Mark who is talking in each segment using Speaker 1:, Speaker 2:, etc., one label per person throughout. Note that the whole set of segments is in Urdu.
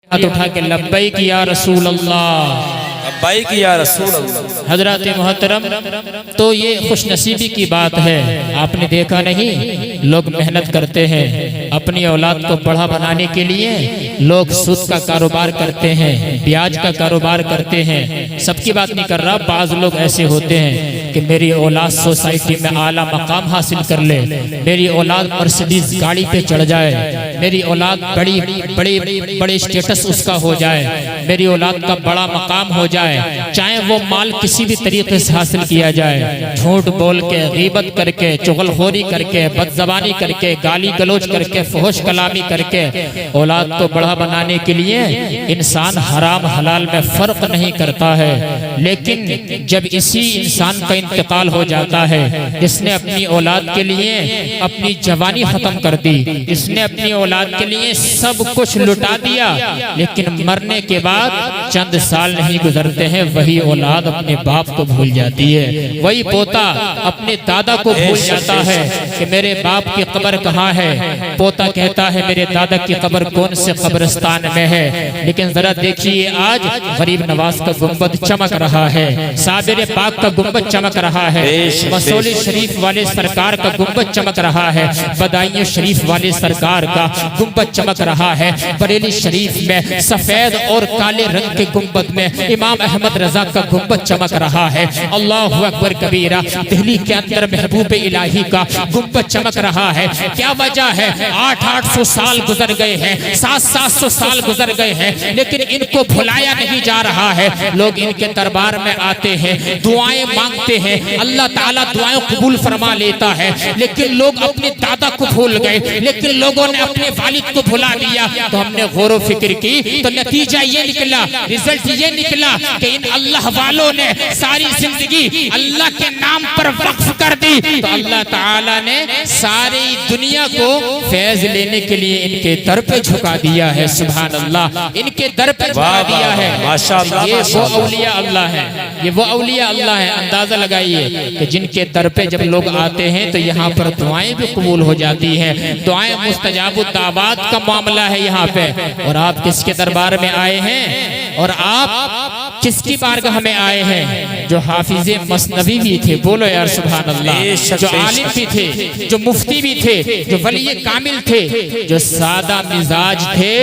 Speaker 1: ہاتھ اٹھا کے لبیک یا رسول اللہ،
Speaker 2: لبیک یا رسول اللہ۔
Speaker 1: حضرات محترم، تو یہ خوش نصیبی کی بات ہے۔ آپ نے دیکھا نہیں، لوگ محنت کرتے ہیں اپنی اولاد کو بڑا بنانے کے لیے، لوگ سود کا کاروبار کرتے ہیں، بیاج کا کاروبار کرتے ہیں۔ سب کی بات نہیں کر رہا، بعض لوگ ایسے ہوتے ہیں کہ میری اولاد سوسائٹی میں اعلیٰ مقام حاصل کر لے، میری اولاد مرسیڈیز گاڑی پہ چڑھ جائے، میری اولاد بڑے اسٹیٹس اس کا ہو جائے، میری اولاد کا بڑا مقام ہو جائے، چاہے وہ مال کسی بھی طریقے سے حاصل کیا جائے، جھوٹ بول کے، غیبت کر کے، چغل خوری کر کے، بد زبانی کر کے، گالی گلوچ کر کے، فحش کلامی کر کے، اولاد کو بڑا بنانے کے لیے انسان حرام حلال میں فرق نہیں کرتا ہے۔ لیکن جب اسی انسان کا انتقال ہو جاتا ہے، جس نے اپنی اولاد کے لیے اپنی جوانی ختم کر دی، جس نے اپنی اولاد کے لیے سب کچھ لٹا دیا، لیکن مرنے کے بعد چند سال نہیں گزرتے ہیں، وہی اولاد اپنے باپ کو بھول جاتی ہے، وہی پوتا اپنے دادا کو بھول جاتا ہے کہ میرے باپ کی قبر کہاں ہے۔ پوتا کہتا ہے میرے دادا کی قبر کون سے قبرستان میں ہے۔ لیکن ذرا دیکھیے، آج غریب نواز کا گنبد چمک رہا ہے، صابر پاک کا گنبد چمک رہا ہے، مسولی شریف والے سرکار کا گنبد چمک رہا ہے، بدائیوں شریف والے سرکار کا گنبد چمک رہا ہے، بریلی شریف میں سفید اور کالے رنگ کے گنبد میں امام احمد رضا کا گنبد چمک رہا ہے۔ اللہ اکبر کبیرہ، دہلی کے اندر محبوب الہی کا گنبد چمک رہا ہے۔ کیا وجہ ہے؟ 800 سال گزر گئے ہیں، 700 سال گزر گئے ہیں، لیکن ان کو بھلایا نہیں جا رہا ہے۔ لوگ ان کے دربار میں آتے ہیں، دعائیں مانگتے ہیں، اللہ تعالیٰ دعائیں قبول فرما لیتا ہے، لیکن لوگ اپنے دادا کو بھول گئے، لیکن لوگوں نے اپنے والد کو بھلا دیا۔ تو ہم نے غور و فکر کی تو نتیجہ یہ نکلا، رزلٹ یہ نکلا کہ ان اللہ والوں نے ساری زندگی اللہ کے نام پر وقف کر دی، تو اللہ تعالیٰ نے ساری دنیا کو فیض لینے کے لیے ان کے در پہ جھکا دیا ہے۔ سبحان اللہ، ان کے در پہ جھکا دیا ہے۔ یہ وہ اولیاء اللہ ہے، یہ وہ اولیاء اللہ ہے۔ اندازہ لگائیے کہ جن کے در پہ جب لوگ آتے ہیں تو یہاں پر دعائیں بھی قبول ہو جاتی ہیں، دعائیں مستجاب الدعوات کا معاملہ ہے یہاں پہ۔ اور آپ کس کے دربار میں آئے ہیں؟ اور آپ کس کی بارگاہ میں آئے ہیں؟ جو حافظ مثنوی بھی تھے، بولو یار سبحان اللہ، جو عالم بھی تھے، جو مفتی بھی تھے، جو ولی کامل تھے، جو سادہ مزاج تھے،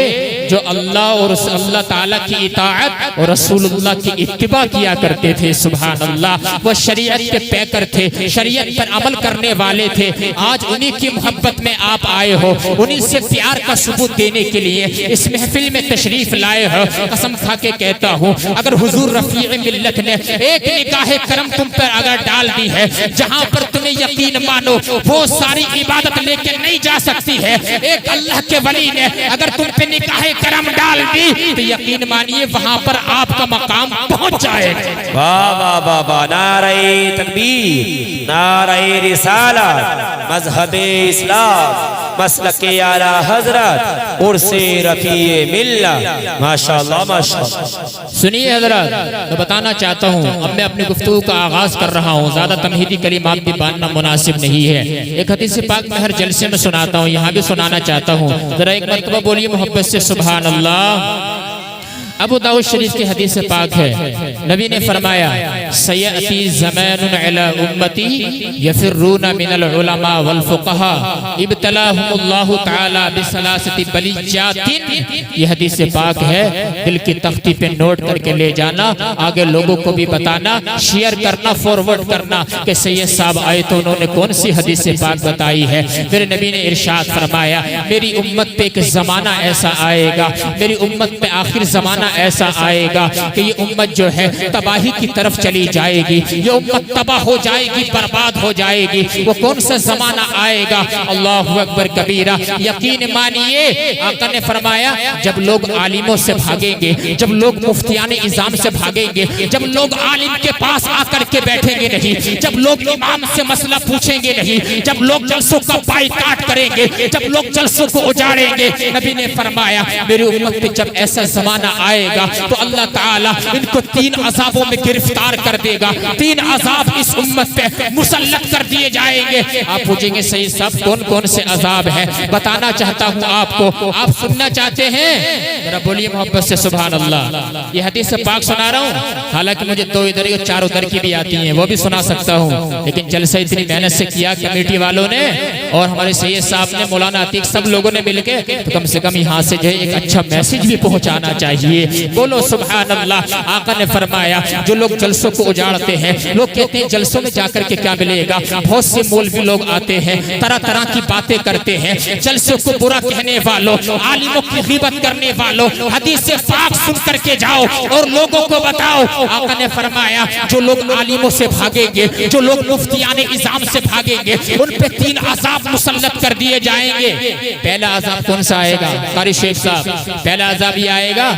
Speaker 1: جو اللہ اور اللہ تعالیٰ کی اطاعت اور رسول اللہ کی اتباع کیا کرتے تھے۔ سبحان اللہ، وہ شریعت کے پیکر تھے، شریعت پر عمل کرنے والے تھے۔ آج انہی کی محبت میں آپ آئے ہو، انہی سے پیار کا ثبوت دینے کے لیے اس محفل میں تشریف لائے ہو۔ قسم کھا کے کہتا ہوں، اگر حضور رفیع ملت نے ایک نگاہ کرم تم پر اگر ڈال دی ہے، جہاں پر تمہیں یقین مانو وہ ساری عبادت لے کے نہیں جا سکتی ہے، ایک اللہ کے ولی نے اگر تم پہ نگاہ کرم ڈال دی تو یقین مانیے وہاں پر آپ کا مقام پہنچ جائے گا۔
Speaker 2: واہ واہ واہ واہ، نعرہ تکبیر، نعرہ رسالت، مذہب اسلام، مسلک اعلی حضرت، عرس رفیع ملت، ماشاءاللہ ماشاءاللہ۔
Speaker 1: سنیے حضرات، میں بتانا چاہتا ہوں، اب میں اپنی گفتگو کا آغاز کر رہا ہوں، زیادہ تمہیدی کلمات بھی باندھنا مناسب نہیں ہے۔ ایک حدیث پاک میں ہر جلسے میں سناتا ہوں، یہاں بھی سنانا چاہتا ہوں، ذرا ایک مرتبہ بولیے محبت سے سبحان اللہ۔ ابو داؤد شریف کی حدیث پاک ہے، نبی نے فرمایا سیأتی زمان علی امتی یفرون من العلماء والفقہاء ابتلاہم اللہ تعالی بثلاثت بلیجات۔ یہ حدیث پاک ہے، دل کی تختی پہ نوٹ کر کے لے جانا، آگے لوگوں کو بھی بتانا، شیئر کرنا، فارورڈ کرنا کہ سید صاحب آئے تو انہوں نے کون سی حدیث پاک بتائی ہے۔ پھر نبی نے ارشاد فرمایا میری امت پہ ایک زمانہ ایسا آئے گا، میری امت پہ آخر زمانہ ایسا آئے گا کہ یہ امت جو ہے تباہی کی طرف چلی جائے گی، یہ امت تباہ ہو جائے گی، برباد ہو جائے گی۔ وہ کون سا زمانہ آئے گا؟ اللہ اکبر کبیرہ، یقین مانیے آقا نے فرمایا جب لوگ عالموں سے بھاگیں گے، جب لوگ مفتیان اعظام سے بھاگیں گے، جب لوگ عالم کے پاس آ کر کے بیٹھیں گے نہیں، جب لوگ امام سے مسئلہ پوچھیں گے نہیں، جب لوگ جلسوں کا بائیکاٹ کریں گے، جب لوگ جلسوں کو اجاڑیں گے، نبی نے فرمایا میری امت پہ جب ایسا زمانہ آئے آئے گا تو اللہ تعالیٰ ان کو 3 عذابوں میں گرفتار کر دے گا. 3 عذاب اس امت پہ مسلط کر دیے جائیں گے. آپ پوچھیں گے سید صاحب کون کون سے عذاب ہیں؟ بتانا چاہتا ہوں آپ کو. آپ سننا چاہتے ہیں؟ ذرا بولیے محبت سے سبحان اللہ. یہ حدیث پاک سنا رہا ہوں، حالانکہ مجھے 2 ادھر اور 4 ادھر کی بھی آتی ہیں، وہ بھی سنا سکتا ہوں، لیکن جلسہ اتنی محنت سے کیا کمیٹی والوں نے اور ہمارے سید صاحب نے، مولانا عتیق، سب لوگوں نے مل کے تو کم سے کم یہاں سے جو ہے ایک اچھا میسج بھی پہنچانا چاہیے. بولو سبحان اللہ. آقا نے فرمایا جو لوگ جلسوں کو اجاڑتے ہیں، لوگ کہتے ہیں جلسوں میں جا کر کے کیا ملے گا. بہت سے مولوی لوگ آتے ہیں، طرح طرح کی باتیں کرتے ہیں. جلسوں کو برا کہنے والوں، عالموں کی غیبت کرنے والوں، حدیث پاک سن کر کے جاؤ اور لوگوں کو بتاؤ. آقا نے فرمایا جو لوگ عالموں سے بھاگیں گے، جو لوگ مفتیان اعظام سے بھاگیں گے، ان پہ 3 عذاب مسلط کر دیے جائیں گے. پہلا عذاب کون سا آئے گا قاری شیخ صاحب؟ پہلا عذاب یہ آئے گا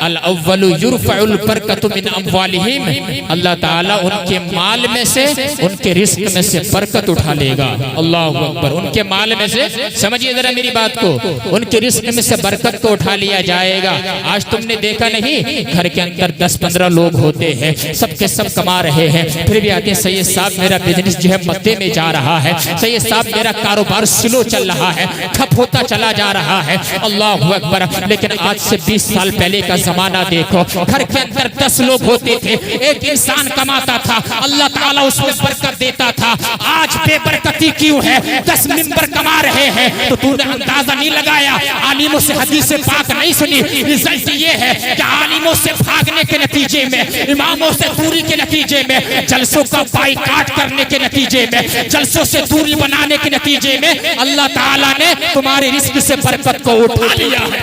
Speaker 1: الاول یرفع البرکۃ من اموالہم. اللہ تعالیٰ ان کے مال میں سے، ان کے رزق میں سے برکت اٹھا لے گا. اللہ اکبر. ان کے مال میں سے، سمجھیے ذرا میری بات کو، ان کے رزق میں سے برکت کو اٹھا لیا جائے گا. آج تم نے دیکھا نہیں گھر کے اندر 10-15 لوگ ہوتے ہیں، سب کے سب کما رہے ہیں، پھر بھی آتے ہیں سید صاحب میرا بزنس جو ہے مدے میں جا رہا ہے، سید صاحب میرا کاروبار سلو چل رہا ہے، ٹھپ ہوتا چلا جا رہا ہے. اللہ اکبر. لیکن آج سے 20 سال پہلے کا زمانہ دیکھو، گھر کے اندر 10 لوگ ہوتے تھے، ایک انسان کماتا تھا، اللہ تعالیٰ اس میں برکت دیتا تھا. آج بے برکتی کیوں ہے؟ 10 ممبر کما رہے ہیں تو تو نے اندازہ نہیں لگایا، عالموں سے حدیث پاک نہیں سنی. رزلٹ یہ ہے کہ عالموں سے بھاگنے کے نتیجے میں، اماموں سے دوری کے نتیجے میں، جلسوں کا بائیکاٹ کرنے کے نتیجے میں، جلسوں سے دوری بنانے کے نتیجے میں اللہ تعالیٰ نے تمہارے رزق سے برکت کو اٹھا لیا ہے.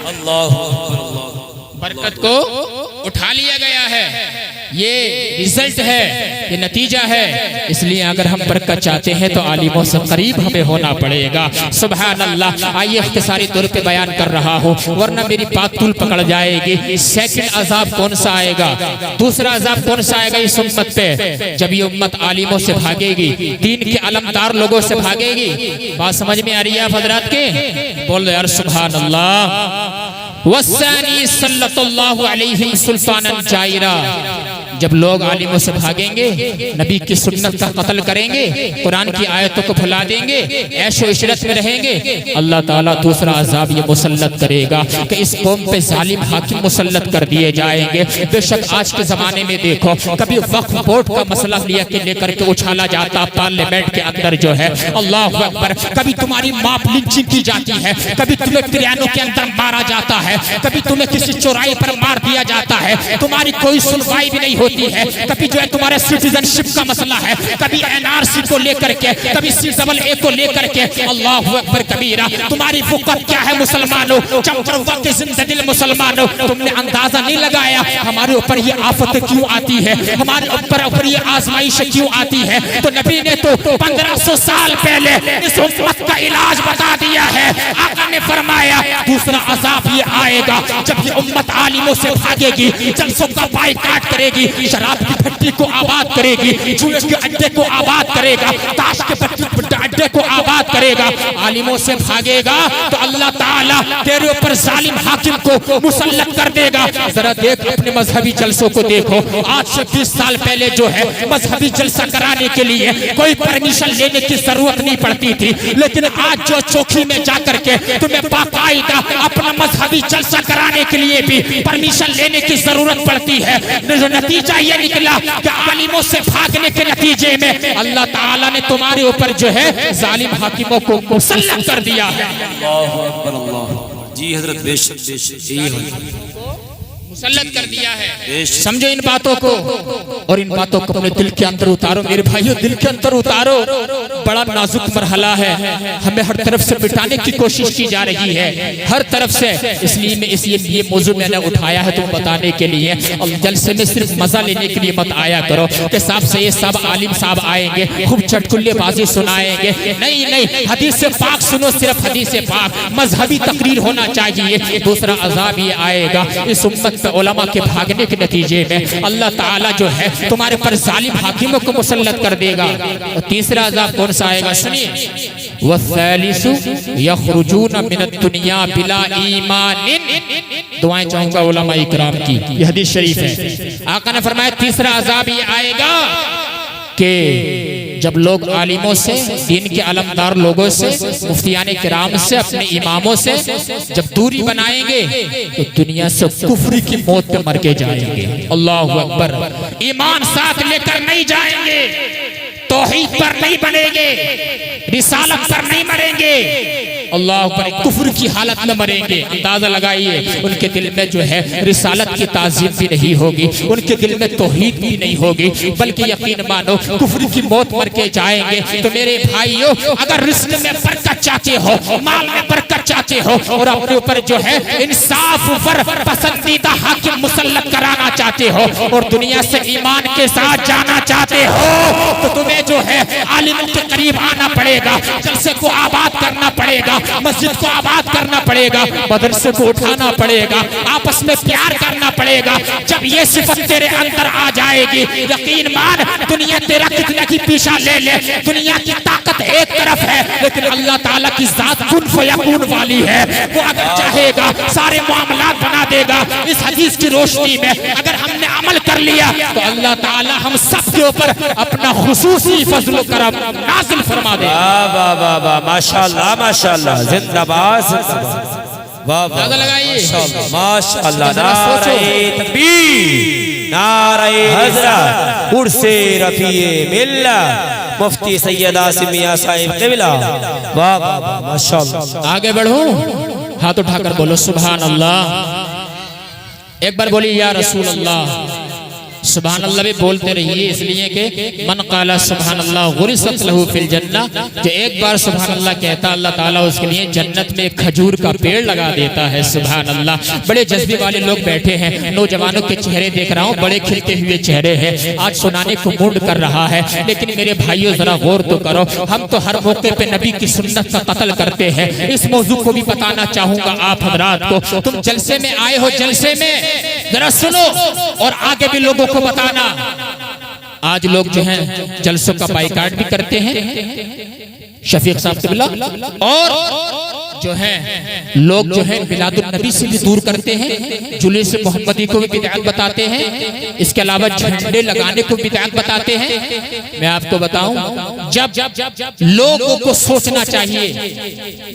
Speaker 2: اللہ
Speaker 1: برکت کو اٹھا لیا گیا ہے. یہ رزلٹ ہے، یہ نتیجہ ہے. اس لیے اگر ہم برکت چاہتے ہیں تو عالموں سے قریب ہمیں ہونا پڑے گا. سبحان اللہ. آئیے اختصاری طور پہ بیان کر رہا ہوں ورنہ میری بات طول پکڑ جائے گی. سیکنڈ عذاب کون سا آئے گا؟ دوسرا عذاب کون سا آئے گا اس امت پہ؟ جب یہ امت عالموں سے بھاگے گی، دین کے علمدار لوگوں سے بھاگے گی. بات سمجھ میں آ رہی ہے آپ حضرات کے؟ بول یار سبحان اللہ. والثانی صلت اللہ علیہم سلطانا جائرا. جب لوگ عالموں سے بھاگیں گے، نبی کی سنت کا قتل کریں گے، قرآن کی آیتوں کو بھلا دیں گے، عیش و عشرت میں رہیں گے، اللہ تعالیٰ دوسرا عذاب یہ مسلط کرے گا کہ اس قوم پہ ظالم حاکم مسلط کر دیے جائیں گے. بے شک آج کے زمانے میں دیکھو، کبھی وقف بورڈ کا مسئلہ لے کر کے اچھالا جاتا پارلیمنٹ کے اندر جو ہے، اللہ اکبر. کبھی تمہاری ماپ لنچنگ کی جاتی ہے، کبھی تمہیں تریانوں کے اندر مارا جاتا ہے، کبھی تمہیں کسی چورائی پر مار دیا جاتا ہے، تمہاری کوئی سنوائی بھی نہیں ہوتی ہے. کبھی جو ہے تمہارے سٹیزن شپ کا مسئلہ ہے، کبھی NRC کو لے کر کے، کبھی CAA کو لے کر کے. اللہ اکبر کبیرہ. تمہاری وقت کیا ہے مسلمانوں؟ چمپر وقت زندہ دل مسلمانوں. تم نے اندازہ نہیں لگایا ہمارے اوپر یہ آفت کیوں آتی ہے، ہمارے اوپر یہ آزمائش کیوں آتی ہے. تو نبی نے تو 1500 سال پہلے اس امت کا علاج بتا دیا ہے. آقا نے فرمایا دوسرا عذاب یہ آئے گا جب یہ امت عالموں سے بھاگے گی، جلسوں کا بائیکاٹ کرے گی، شراب کی بھٹی کو آباد کرے گی، جوئے کے اڈے کو آباد کرے گا، تاش کے اڈے کو آباد کرے گا، عالموں سے بھاگے گا تو اللہ تعالیٰ تیرے اوپر ظالم حاکم کو مسلط کر دے گا. ذرا دیکھ اپنے مذہبی جلسوں کو دیکھو. آج سے 20 سال پہلے جو ہے مذہبی جلسہ کرانے کے لیے کوئی پرمیشن لینے کی ضرورت نہیں پڑتی تھی، لیکن آج جو چوکی میں جا کر کے تمہیں باقاعدہ اپنا مذہبی جلسہ کرانے کے لیے بھی پرمیشن لینے کی ضرورت پڑتی ہے. نتیجہ یہ نکلا کہ عالموں سے بھاگنے کے نتیجے میں اللہ تعالیٰ نے تمہارے اوپر جو ہے ظالم حاکموں کو مسلط کر دیا ہے.
Speaker 2: اللہ اکبر. اللہ جی حضرت بے شک
Speaker 1: مسلط کر دیا ہے. سمجھو ان باتوں کو اور ان باتوں کو اپنے دل کے اندر اتارو میرے بھائیو، دل کے اندر اتارو. بڑا نازک مرحلہ ہے، ہمیں ہر طرف سے مٹانے کی کوشش کی جا رہی ہے، ہر طرف سے. اس لیے یہ موضوع میں نے اٹھایا ہے تم بتانے کے لیے. جلسے میں صرف مزہ لینے کے لیے مت آیا کرو کہ صاحب سے یہ سب عالم صاحب آئیں گے خوب چٹکلے بازی سنائیں گے. نہیں، حدیث پاک سنو، صرف حدیث پاک. مذہبی تقریر ہونا چاہیے. دوسرا عذاب یہ آئے گا اس امت پہ علماء کے بھاگنے کے نتیجے میں اللہ تعالیٰ جو ہے تمہارے پر ظالم حاکموں کو مسلط کر دے گا. اور تیسرا عذاب کون سا آئے گا سنیے. والثالث یخرجون من الدنیا بلا ایمان. دعائیں چاہوں گا علماء اکرام کی، یہ حدیث شریف ہے. آقا نے فرمایا تیسرا عذاب یہ آئے گا کہ جب لوگ عالموں سے، دین کے علمدار لوگوں سے، مفتیان کرام سے، اپنے اماموں سے جب دوری بنائیں گے تو دنیا سے کفر کی موت پہ مر کے جائیں گے. اللہ اکبر. ایمان ساتھ لے کر نہیں جائیں گے، توحید پر نہیں بنیں گے، رسالت پر نہیں مریں گے، اللہ اکبر، کفر کی حالت میں مریں گے. اندازہ لگائیے ان کے دل میں جو ہے رسالت کی تعظیم بھی نہیں ہوگی، ان کے دل میں توحید بھی نہیں ہوگی، بلکہ یقین مانو کفر کی موت مر کے جائیں گے. تو میرے بھائیو، اگر رزق میں برکت چاہتے ہو، مال میں برکت چاہتے ہو، اور اپنے اوپر جو ہے انصاف پر پسندیدہ حاکم مسلط کرانا چاہتے ہو، اور دنیا سے ایمان کے ساتھ جانا چاہتے ہو، تو تمہیں جو ہے عالموں کے قریب آنا پڑے گا، جلسے کو آباد کرنا پڑے گا، مسجد کو آباد کرنا پڑے گا، مدرسے کو اٹھانا پڑے گا، آپس میں پیار کرنا پڑے گا. جب یہ صفت تیرے اندر آ جائے گی، یقین مان دنیا تیرا کتنے کی پیچھا لے لے، دنیا کی طاقت ایک طرف ہے، لیکن اللہ تعالیٰ کی ذات کن فیکون والی ہے. وہ اگر چاہے گا سارے معاملات بنا دے گا. اس حدیث کی روشنی میں اگر ہم نے عمل کر لیا تو اللہ تعالیٰ ہم سب کے اوپر اپنا خصوصی فضل و کرم نازل فرما دے.
Speaker 2: واہ واہ واہ واہ، ماشاءاللہ ماشاءاللہ، زندہ باد زندہ باد. واہ واہ
Speaker 1: لگائیے
Speaker 2: ماشاءاللہ. نعرہ تکبیر، نعرہ حضرت، عرس رفیع ملت مفتی سید عاصم میاں صاحب قبلہ. واہ واہ واہ ماشاءاللہ.
Speaker 1: آگے بڑھو، ہاتھ اٹھا کر بولو سبحان اللہ. ایک بار بولی یا رسول اللہ. سبحان اللہ بھی بولتے رہیے، اس لیے کہ من قال سبحان اللہ غرست لہو فی الجنہ، جو ایک بار سبحان اللہ کہتا اللہ تعالیٰ اس کے لیے جنت میں ایک کھجور کا پیڑ لگا دیتا ہے. سبحان اللہ. بڑے جذبے والے لوگ بیٹھے ہیں، نوجوانوں کے چہرے دیکھ رہا ہوں، بڑے کھلتے ہوئے چہرے ہیں. آج سنانے کو موڈ کر رہا ہے، لیکن میرے بھائیوں ذرا غور تو کرو. ہم تو ہر موقع پہ نبی کی سنت کا قتل کرتے ہیں. اس موضوع کو بھی بتانا چاہوں گا آپ حضرات کو. تم جلسے میں آئے ہو، جلسے میں ذرا سنو اور آگے بھی لوگوں کو بتانا. آج لوگ جو ہیں جلسوں کا بائیکاٹ بھی کرتے ہیں، شفیق صاحب قبلہ، اور جو ہے لوگ جو ہے میلاد النبی سے بھی دور کرتے ہیں، جلوس محمدی کو بھی بدعت بتاتے ہیں، اس کے علاوہ جھنڈے لگانے کو بدعت بتاتے ہیں. میں آپ کو بتاؤں، جب لوگوں کو سوچنا چاہیے،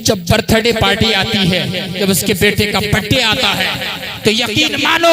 Speaker 1: جب برتھ ڈے پارٹی آتی ہے، جب اس کے بیٹے کا برتھ ڈے آتا ہے تو یقین مانو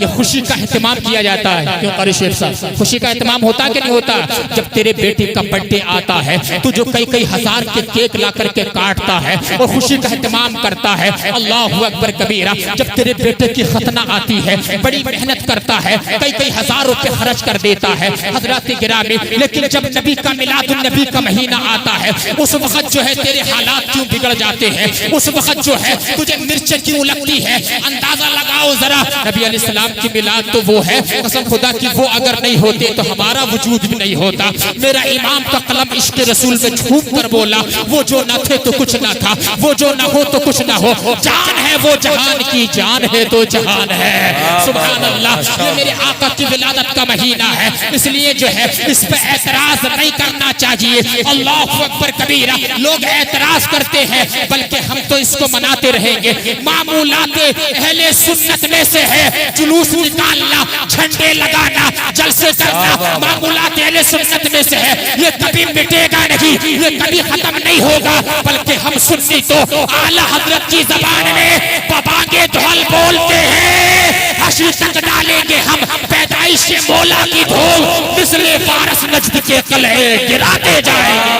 Speaker 1: یہ خوشی کا اہتمام کیا جاتا ہے. کیوں قاری شیخ صاحب، خوشی کا اہتمام ہوتا کہ نہیں ہوتا؟ جب تیرے بیٹے کا برتھ ڈے آتا ہے تو جو کئی ہزار کے کیک لا کر کے کاٹتا ہے اور خوشی کا اہتمام کرتا ہے. اللہ اکبر کبیرہ. جب تیرے بیٹے کی ختنہ آتی ہے، بڑی محنت کرتا ہے، کئی ہزار روپے خرچ کر دیتا ہے. حضرات گرامی، لیکن جب نبی کا میلاد النبی کا مہینہ آتا ہے، اس وقت جو ہے تیرے حالات کیوں بگڑ جاتے ہیں؟ اس وقت جو ہے تجھے مرچ کیوں لگتی ہے؟ اندازہ لگاؤ ذرا. نبی علیہ السلام کی میلاد تو وہ ہے، قسم خدا کی وہ اگر نہیں ہوتے تو ہمارا وجود بھی نہیں ہوتا. میرا امام کا قلم عشق رسول میں جھوم کر بولا، وہ جو نہ تھے تو کچھ نہ تھا، وہ جو نہ ہو تو کچھ نہ ہو، جان ہے وہ جہان کی، جان ہے تو جہان ہے. سبحان اللہ. یہ میرے آقا کی ولادت کا مہینہ ہے، اس لیے جو ہے اس پہ اعتراض نہیں کرنا چاہیے. اللہ اکبر کبیرہ. لوگ اعتراض کرتے ہیں، بلکہ ہم تو اس کو مناتے رہیں گے. معمولات اہل سنت میں سے ہے جلوس نکالنا، جھنڈے لگانا، جلسے کرنا، معمولات اہل سنت میں سے ہے. یہ کبھی مٹے گا نہیں، یہ کبھی ختم نہیں ہوگا، بلکہ ہم سنی تو اعلی حضرت کی زبان میں بابانگے دھول بولتے ہیں. حشر تک ڈالیں گے ہم پیدائش سے مولا کی دھول، مثل فارس نجد کے قلعے گراتے جائیں گے.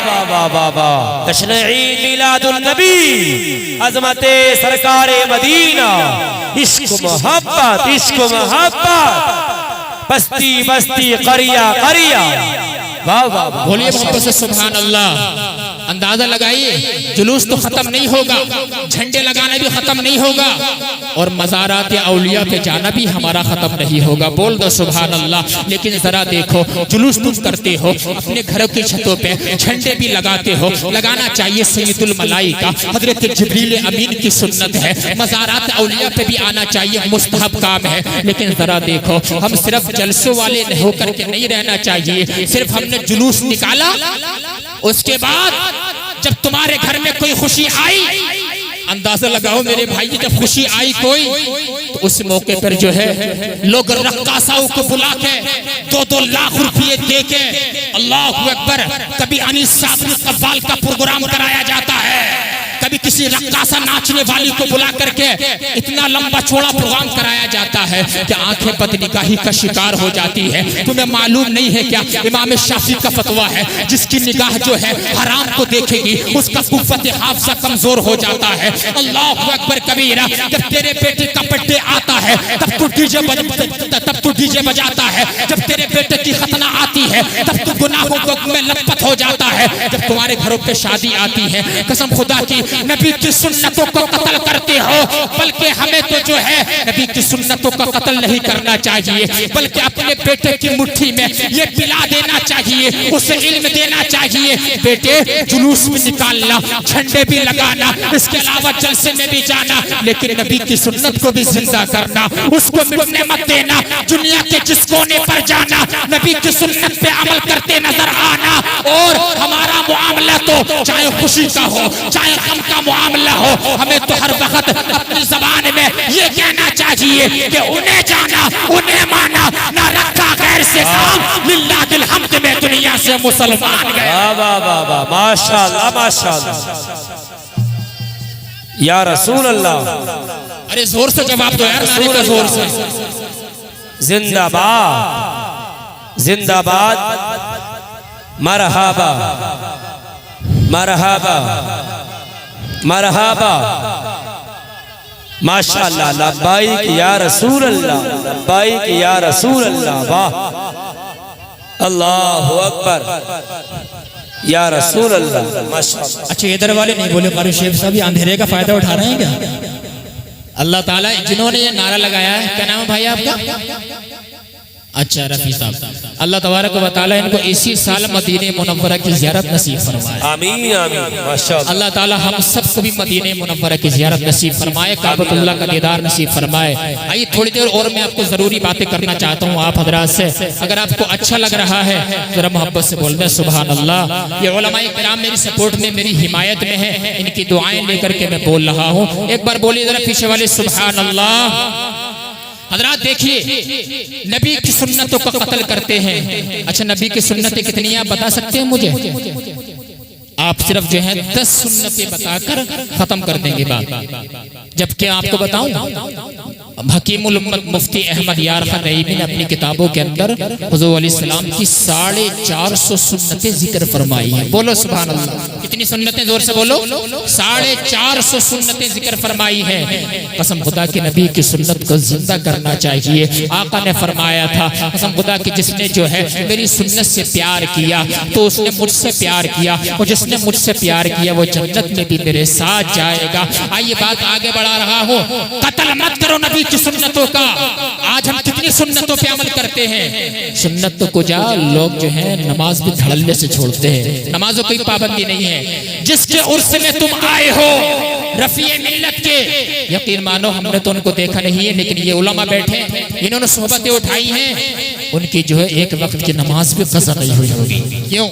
Speaker 2: تشریع میلاد النبی، عظمت سرکار مدینہ، عشق محبت، عشق محبت، بستی بستی قریہ قریہ.
Speaker 1: بولیے محبت سے سبحان اللہ. اندازہ لگائیے، جلوس تو ختم نہیں ہوگا، جھنڈے لگانا بھی ختم نہیں ہوگا، اور مزارات اولیاء پہ جانا بھی ہمارا ختم نہیں ہوگا. بول دو سبحان اللہ. لیکن ذرا دیکھو، جلوس تم کرتے ہو، اپنے گھروں کی چھتوں پہ جھنڈے بھی لگاتے ہو، لگانا چاہیے. سید الملائکہ حضرت جبریل امین کی سنت ہے. مزارات اولیاء پہ بھی آنا چاہیے، مستحب کام ہے. لیکن ذرا دیکھو، ہم صرف جلسوں والے ہو کر کے نہیں رہنا چاہیے. صرف ہم نے جلوس نکالا، اس کے بعد جب تمہارے گھر میں کوئی خوشی آئی، اندازہ لگاؤ میرے بھائی، جب خوشی آئی کوئی تو اس موقع پر جو ہے لوگ رقاصاؤں کو بلا کے 2-2 لاکھ روپے دے کے اللہ اکبر، کبھی انیس صابری قوال کا پروگرام کرایا جاتا ہے، کبھی کسی رقاصہ ناچنے والی کو بلا کر کے اتنا لمبا چوڑا پروگرام کرایا جاتا ہے کہ آنکھیں بدنگاہی کا شکار ہو جاتی ہے۔ تمہیں معلوم نہیں ہے کیا امام شافعی کا فتویٰ ہے، جس کی نگاہ جو ہے حرام کو دیکھے گی اس کا قوت حافظہ کمزور ہو جاتا ہے۔ اللہ اکبر کبیرہ، جب تیرے بیٹے کا برتھ ڈے آتا ہے تب تو ڈی جے بجاتا ہے، جب تیرے بیٹے کی ختنہ آتی ہے تب تو گناہوں میں لپت ہو جاتا ہے، جب تمہارے گھروں پہ شادی آتی ہے قسم خدا کی نبی کی سنتوں کو قتل کرتے ہو، بلکہ ہمیں تو جو ہے نبی کی سنتوں کا قتل نہیں کرنا چاہیے، بلکہ اپنے بیٹے کی مٹھی میں یہ پلا دینا چاہیے، اسے علم دینا چاہیے، بیٹے جلوس میں نکالنا، جھنڈے بھی لگانا، اس کے علاوہ جلسے میں بھی جانا، لیکن نبی کی سنت کو بھی زندہ کرنا، اس کو مٹنے مت دینا، دنیا کے جس کونے پر جانا نبی کی سنت پہ عمل کرتے نظر آنا، اور ہمارا معاملہ تو چاہے خوشی کا ہو چاہے غم کا معاملہ ہو، ہمیں تو ہر وقت اپنی زبان میں یہ کہنا چاہیے کہ انہیں جانا انہیں مانا، نہ رکھا غیر سے کام، للہ الحمد میں دنیا سے مسلمان گئے۔
Speaker 2: واہ واہ واہ واہ، ماشاءاللہ ماشاءاللہ یا رسول اللہ۔
Speaker 1: ارے زور سے جواب دو یار، نعرے کا زور سے۔
Speaker 2: زندہ باد زندہ باد، مرحبا مرحبا مرحبا، ماشاءاللہ، لبیک یا رسول اللہ، لبیک یا رسول اللہ، واہ، اللہ اکبر یا رسول اللہ، ماشاءاللہ۔
Speaker 1: اچھا ادھر والے نہیں بولے قاری شیخ صاحب یہ اندھیرے کا فائدہ اٹھا رہے ہیں کیا؟ اللہ تعالیٰ جنہوں نے یہ نعرہ لگایا ہے، کیا نام ہے بھائی آپ کا؟ اچھا رفیع صاحب، اللہ تبارک و تعالیٰ ان کو اسی سال مدینہ منورہ کی زیارت نصیب فرمائے،
Speaker 2: آمین آمین، ماشاءاللہ۔
Speaker 1: اللہ تعالیٰ ہم سب کو بھی مدینہ منورہ کی زیارت نصیب فرمائے، کعبۃ اللہ کا دیدار نصیب فرمائے۔ آئیے تھوڑی دیر اور میں آپ کو ضروری باتیں کرنا چاہتا ہوں آپ حضرات سے، اگر آپ کو اچھا لگ رہا ہے ذرا محبت سے بول دیں سبحان اللہ۔ یہ علماء کرام میری سپورٹ میں میری حمایت میں ہیں، ان کی دعائیں لے کر کے میں بول رہا ہوں، ایک بار بولیے ذرا پیچھے والے سبحان اللہ۔ حضرات دیکھیے نبی کی سنتوں کا قتل کرتے ہیں، اچھا نبی کی سنتیں کتنی ہیں آپ بتا سکتے ہیں مجھے؟ آپ صرف جو ہے 10 سنتیں بتا کر ختم کر دیں گے بات، جبکہ آپ کو بتاؤں حکیم الامت مفتی احمد یار خان رحیمی نے اپنی کتابوں کے اندر حضور علیہ السلام کی 450 سنتیں ذکر فرمائی ہیں، بولو سبحان اللہ، کتنی سنتیں زور سے بولو، 450 سنتیں ذکر فرمائی ہیں۔ قسم خدا کی نبی کی سنت کو زندہ کرنا چاہیے، آقا نے فرمایا تھا قسم خدا کی جس نے جو ہے میری سنت سے پیار کیا تو اس نے مجھ سے پیار کیا، اور جس نے مجھ سے پیار کیا وہ جنت میں بھی میرے ساتھ جائے گا۔ آئیے بات آگے بڑھا رہا ہوں، قتل مت کرو نبی کی سنتوں کا۔ آج ہم کتنی سنتوں پہ عمل کرتے ہیں، سنتوں کو جا لوگ جو ہیں نماز بھی دھڑلے سے چھوڑتے ہیں، نمازوں کوئی پابندی نہیں ہے۔ جس کے عرس میں تم آئے ہو رفیع ملت کے، یقین مانو ہم نے تو ان کو دیکھا نہیں ہے، لیکن یہ علماء بیٹھے انہوں نے صحبتیں اٹھائی ہیں، ان کی جو ہے ایک وقت کی نماز بھی قضا نہیں ہوئی ہوگی، کیوں؟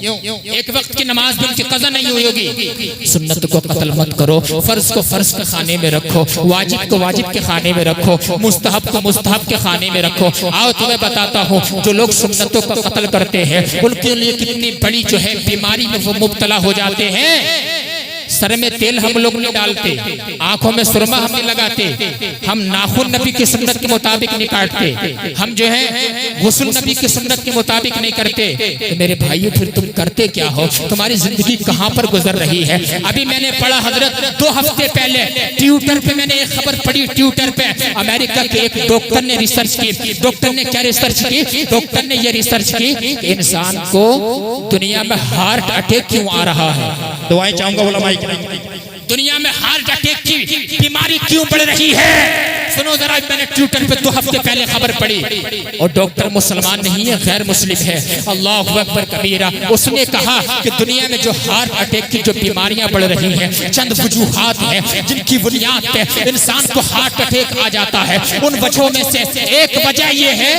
Speaker 1: ایک وقت کی نماز بھی ان کی قضا نہیں ہوئی ہوگی۔ سنت کو قتل مت کرو، فرض کو فرض کے خانے میں رکھو، واجب کو واجب کے خانے میں رکھو، مستحب کو مستحب کے خانے میں رکھو۔ آؤ تمہیں بتاتا ہوں جو لوگ سنتوں کا قتل کرتے ہیں ان کے لیے کتنی بڑی جو ہے بیماری میں وہ مبتلا ہو جاتے ہیں۔ سر میں تیل ہم لوگ نہیں ڈالتے، آنکھوں میں سرما ہم نہیں لگاتے، ہم ناخن نبی کی سنت کے مطابق نہیں کاٹتے، ہم جو ہے غسل نبی کی سنت کے مطابق نہیں کرتے، تو میرے بھائیو پھر تم کرتے کیا ہو؟ تمہاری زندگی کہاں پر گزر رہی ہے؟ ابھی میں نے پڑھا حضرت 2 ہفتے پہلے ٹویٹر پہ میں نے ایک خبر پڑھی، ٹویٹر پہ امریکہ کے ایک ڈاکٹر نے ریسرچ کی۔ ڈاکٹر نے کیا ریسرچ کی؟ ڈاکٹر نے یہ ریسرچ کی کہ انسان کو دنیا میں ہارٹ اٹیک کیوں آ رہا ہے۔ دعائیں چاہوں گا علماء دنیا میں ہارٹ اٹیک کی بیماری کیوں بڑھ رہی ہے؟ سنو ذرا، میں نے ٹویٹر پہ 2 ہفتے پہلے خبر پڑھی، اور ڈاکٹر مسلمان نہیں ہے، غیر مسلم ہے، اللہ اکبر کبیرہ۔ اس نے کہا کہ دنیا میں جو ہارٹ اٹیک کی جو بیماریاں بڑھ رہی ہیں، چند وجوہات ہیں جن کی بنیاد پہ انسان کو ہارٹ اٹیک آ جاتا ہے۔ ان وجہوں میں سے ایک وجہ یہ ہے،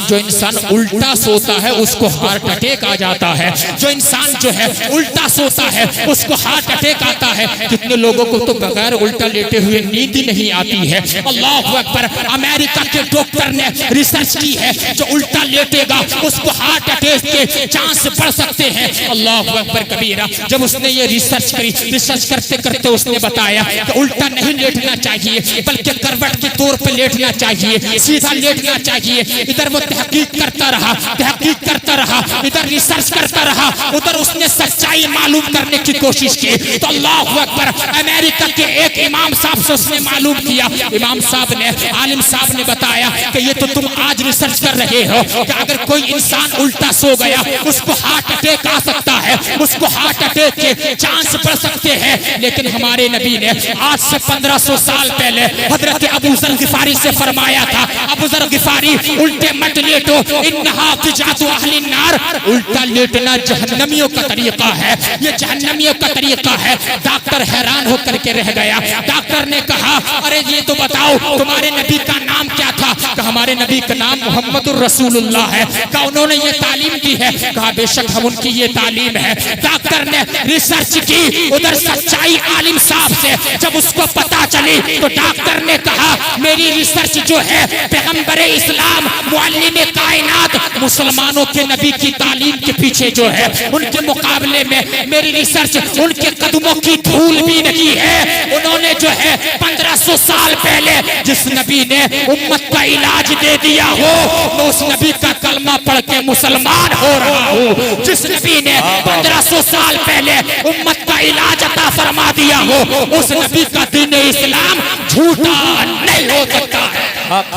Speaker 1: جو انسان الٹا سوتا ہے اس کو ہارٹ اٹیک آ جاتا ہے۔ جو انسان جو ہے الٹا سوتا ہے اس کو ہارٹ اٹیک آتا ہے۔ کتنے لوگوں کو تو بغیر الٹا لیٹے ہوئے نیند ہی نہیں آتی ہے۔ اللہ اکبر۔ امریکہ کے ڈاکٹر نے ریسرچ کی ہے، جو الٹا لیٹے گا اس کو ہارٹ اٹیک کے چانس بڑھ سکتے ہیں۔ اللہ اکبر کبیرہ۔ جب اس نے یہ ریسرچ کرتے کرتے اس نے بتایا کہ الٹا نہیں لیٹنا چاہیے بلکہ کروٹ کے طور پہ لیٹنا چاہیے، سیدھا لیٹنا چاہیے۔ ادھر وہ تحقیق کرتا رہا، ادھر ریسرچ کرتا رہا، ادھر اس نے سچائی معلوم کرنے کی کوشش کی۔ تو اللہ اکبر، امریکہ کے ایک امام صاحب سے اس نے معلوم کیا۔ امام صاحب نے، عالم صاحب نے بتایا کہ یہ تو تم آج ریسرچ کر رہے ہو کہ اگر کوئی انسان الٹا سو گیا اس کو ہارٹ اٹیک آ سکتا ہے، اس کو ہارٹ اٹیک کے چانس بڑھ سکتے ہیں، لیکن ہمارے نبی نے آج سے 1500 سال پہلے حضرت ابو ذر غفاری سے فرمایا تھا، ابو ذر غفاری الٹے مت لیٹو، انہا فجعت اہل النار، الٹا لیٹنا جہنمیوں کا طریقہ ہے، یہ جہنمیوں کا طریقہ ہے۔ ڈاکٹر حیران ہو کر کے رہ گیا۔ ڈاکٹر نے کہا ارے یہ تو بتاؤ تمہارے نبی کا نام کیا تھا؟ کہ ہمارے نبی کا نام محمد الرسول اللہ ہے۔ کہ انہوں نے یہ تعلیم دی ہے؟ کہا بے شک ہم ان کی یہ تعلیم ہے۔ ڈاکٹر نے ریسرچ کی، ادھر سچائی عالم صاحب سے جب اس کو پتا چلی تو ڈاکٹر نے کہا میری ریسرچ جو ہے پیغمبر اسلام معلم کائنات مسلمانوں کے نبی کی تعلیم کے پیچھے جو ہے ان کے مقابلے میں میری ریسرچ ان کے قدموں کی دھول بھی نہیں ہے۔ انہوں نے جو ہے 1500 سال پہلے جس نبی نے امت کا علاج دے دیا ہو، میں اس نبی کا کلمہ پڑھ کے مسلمان ہو رہا ہوں۔ جس نبی نے 1500 سال پہلے امت کا علاج عطا فرما دیا ہو، اس نبی کا دین اسلام جھوٹا نہیں ہو سکتا ہے۔
Speaker 2: حق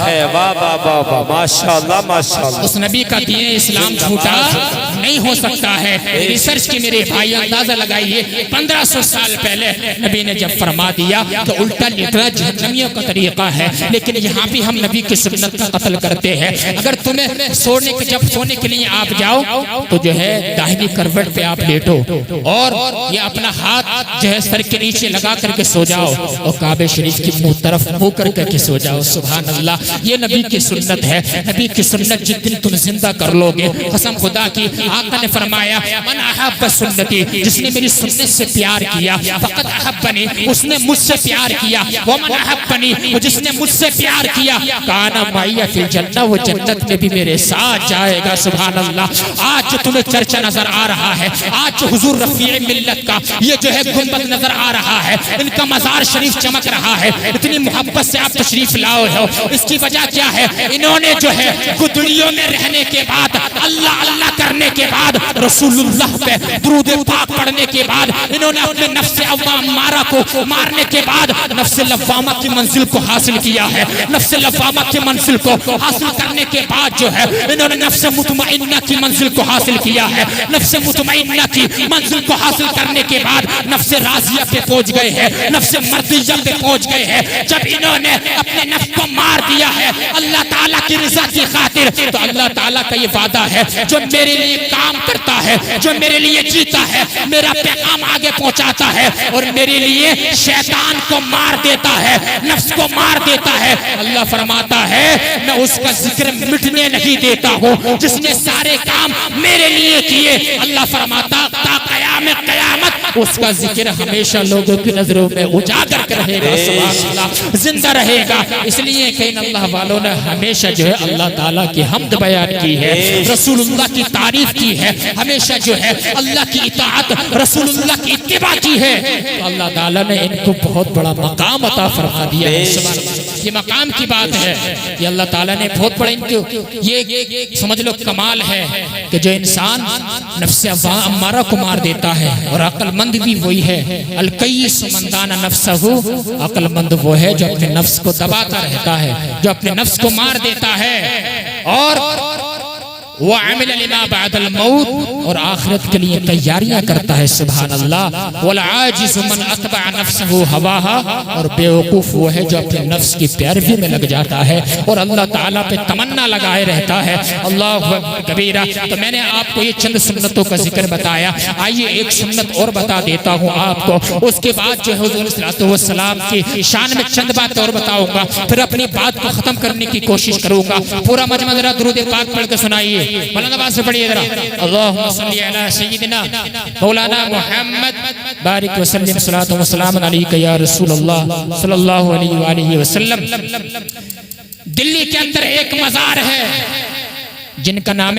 Speaker 2: ہے، واہ واہ واہ واہ، ماشاءاللہ ماشاءاللہ۔
Speaker 1: اس نبی کا دین اسلام جھوٹا نہیں ہو سکتا ہے۔ ریسرچ کی میرے بھائی اندازہ لگائیے، 1500 سال پہلے نبی نے جب فرما دیا کہ الٹا لیٹنا جہنمیوں کا طریقہ ہے، لیکن یہاں بھی ہم نبی کی سنت کا قتل کرتے ہیں۔ اگر تمہیں جب سونے کے لیے آپ جاؤ تو جو ہے داہنی کروٹ پہ آپ لیٹو اور یہ اپنا ہاتھ جو ہے سر کے نیچے لگا کر کے سو جاؤ اور کعبہ شریف کی منہ طرف منہ کر کے سو جاؤ۔ سبحان اللہ، یہ نبی کی سنت ہے۔ نبی کی سنت جس دن تم زندہ کر لو گے، قسم خدا کی، آقا نے فرمایا من احب سنتی، جس نے میری سنت سے پیار کیا فقط احبنی، اس نے مجھ سے پیار کیا، ومن احبنی، جس نے مجھ سے پیار کیا کان معی فی الجنہ، وہ جنت میں بھی میرے ساتھ جائے گا۔ سبحان اللہ۔ آج جو تمہیں چرچا نظر آ رہا ہے، آج جو حضور رفیع ملت کا یہ جو ہے گنبد نظر آ رہا ہے، ان کا مزار شریف چمک رہا ہے، اتنی محبت سے آپ تشریف لاؤ ہو، اس کی وجہ کیا ہے؟ انہوں نے جو ہے گدڑیوں میں رہنے کے بعد، اللہ اللہ کرنے کے بعد، رسول اللہ پہ درود پاک پڑھنے کے بعد، انہوں نے اپنے نفس امارہ کو مارنے کے بعد نفس لوامہ کی منزل کو حاصل کیا ہے۔ نفس لوامہ کی منزل کو حاصل کرنے کے بعد جو ہے انہوں نے نفس مطمئنہ کی منزل کو حاصل کیا ہے۔ نفس مطمئنہ کی منزل کو حاصل کرنے کے بعد نفس راضیہ پہ پہنچ گئے ہیں، نفس مرضیہ پہ پہنچ گئے ہیں۔ جب انہوں نے اپنے نفس کو مار دیا ہے اللہ تعالیٰ کی رضا کی خاطر، تو اللہ تعالیٰ کا یہ وعدہ ہے جو میرے لیے کام کرتا ہے، جو میرے لیے جیتا ہے، میرا پیغام آگے پہنچاتا ہے اور میرے لیے شیطان کو مار دیتا ہے، نفس کو مار دیتا ہے، اللہ فرماتا ہے میں اس کا ذکر مٹنے نہیں دیتا ہوں۔ جس نے سارے کام میرے لیے کیے، اللہ فرماتا تا قیام قیامت اس کا ذکر ہمیشہ لوگوں کی نظروں میں اجاگر رہے گا، سبحان اللہ، زندہ رہے گا۔ اس لیے کہ ان اللہ والوں نے ہمیشہ جو ہے اللہ تعالیٰ کی حمد بیان کی ہے، رسول اللہ کی تعریف کی ہے، ہمیشہ جو ہے اللہ کی اطاعت، رسول اللہ کی اتباع کی ہے، تو اللہ تعالیٰ نے ان کو بہت بڑا مقام عطا فرما دیا ہے۔ سبحان اللہ، یہ مقام کی بات ہے، یہ اللہ تعالیٰ نے بہت بڑا ان کو یہ سمجھ لو کمال ہے کہ جو انسان نفس امارہ کو مار دیتا ہے، اور عقل مند بھی وہی ہے، الکیس من دان نفسہ، عقل مند وہ ہے جو اپنے نفس کو دباتا رہتا ہے، جو اپنے نفس کو مار دیتا ہے اور وعمل لما بعد الموت، اور آخرت کے لیے تیاریاں کرتا ہے. سبحان اللہ. والعاجز من اتبع نفسه هواها، اور بیوقوف وہ ہے جو اپنے نفس کی پیروی میں لگ جاتا ہے اور اللہ تعالیٰ پہ تمنا لگائے رہتا ہے. اللہ اکبر کبیرہ. تو میں نے آپ کو یہ چند سنتوں کا ذکر بتایا. آئیے ایک سنت اور بتا دیتا ہوں آپ کو، اس کے بعد جو حضور صلی اللہ علیہ وسلم کی شان میں چند بات اور بتاؤں گا، پھر اپنی بات کو ختم کرنے کی کوشش کروں گا. پورا مجمع ذرا درود پاک پڑھ کے سنائیے. بلند آواز سے پڑھیے ذرا. اللہم صلی علی سیدنا مولانا محمد بارک وسلم صلاۃ و سلام علیک یا رسول اللہ صلی اللہ علیہ وآلہ وسلم. دلی کے اندر ایک مزار ہے جن کا نام